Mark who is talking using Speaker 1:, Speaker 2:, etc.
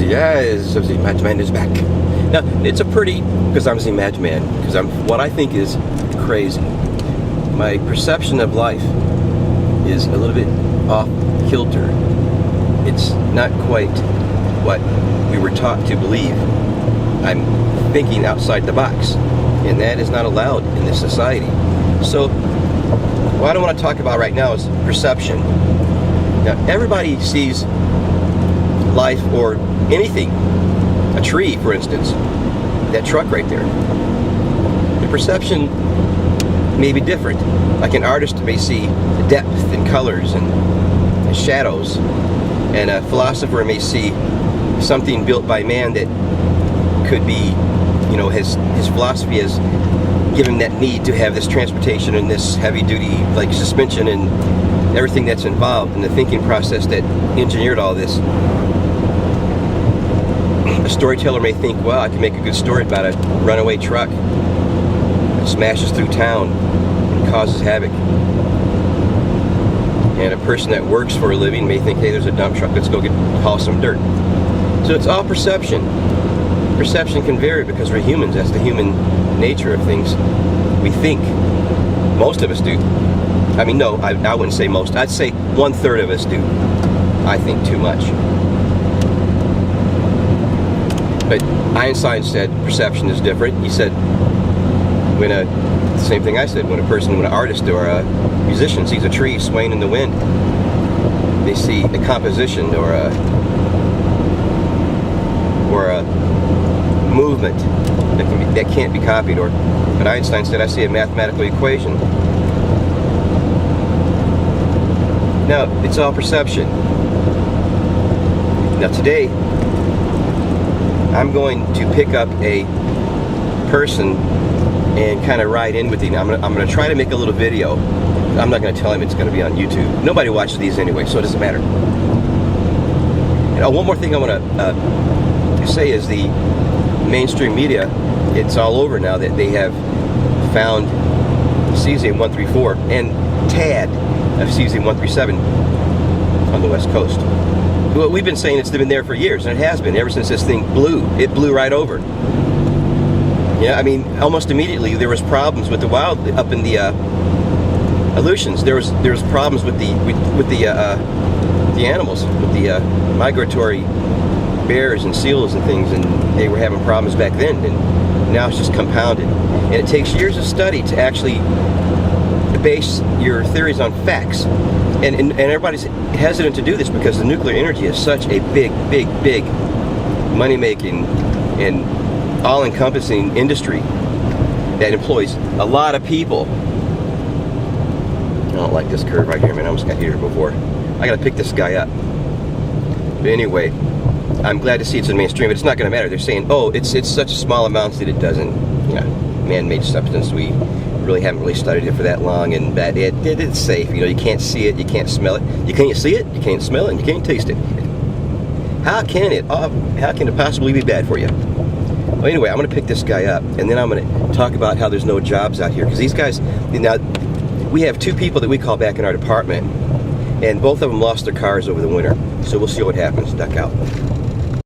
Speaker 1: Yes, the Madman is back. Now, it's a pretty, because I'm the Madman, because I'm what I think is crazy. My perception of life is a little bit off kilter. It's not quite what we were taught to believe. I'm thinking outside the box, and that is not allowed in this society. So, what I want to talk about right now is perception. Now, everybody sees life or anything, a tree, for instance, that truck right there. The perception may be different. Like an artist may see depth and colors and shadows, and a philosopher may see something built by man that could be, you know, his philosophy has given that need to have this transportation and this heavy-duty like suspension and everything that's involved in the thinking process that engineered all this. A storyteller may think, well, I can make a good story about a runaway truck that smashes through town and causes havoc. And a person that works for a living may think, hey, there's a dump truck, let's go haul some dirt. So it's all perception. Perception can vary because we're humans. That's the human nature of things. We think. Most of us do. I mean, no, I wouldn't say most. I'd say 1/3 of us do. I think too much. But Einstein said perception is different. He said same thing I said, when an artist or a musician sees a tree swaying in the wind, they see a composition or a movement that can't be copied. But Einstein said, I see a mathematical equation. Now, it's all perception. Now today, I'm going to pick up a person and kind of ride in with him. I'm going to try to make a little video. I'm not going to tell him it's going to be on YouTube. Nobody watches these anyway, so it doesn't matter. And one more thing I want to say is the mainstream media, it's all over now that they have found cesium-134 and tad of cesium-137 on the West Coast. Well, we've been saying it's been there for years, and it has been ever since this thing blew. It blew right over. Yeah, I mean, almost immediately there was problems with the wild up in the Aleutians. There was problems with the animals, with the migratory bears and seals and things, and they were having problems back then, and now it's just compounded. And it takes years of study to actually base your theories on facts. And everybody's hesitant to do this because the nuclear energy is such a big money-making and all-encompassing industry that employs a lot of people. I don't like this curve right here, man. I almost got here before. I gotta pick this guy up. But anyway, I'm glad to see it's in mainstream, but it's not gonna matter. They're saying, oh, it's such small amounts that it doesn't, you know, man-made substance. We really haven't studied it for that long, and that it's safe. You know, you can't see it, you can't smell it. You can't see it, you can't smell it, and you can't taste it. How can it possibly be bad for you? Well, anyway, I'm going to pick this guy up, and then I'm going to talk about how there's no jobs out here. Because these guys, now, we have 2 people that we call back in our department, and both of them lost their cars over the winter. So we'll see what happens. Duck out.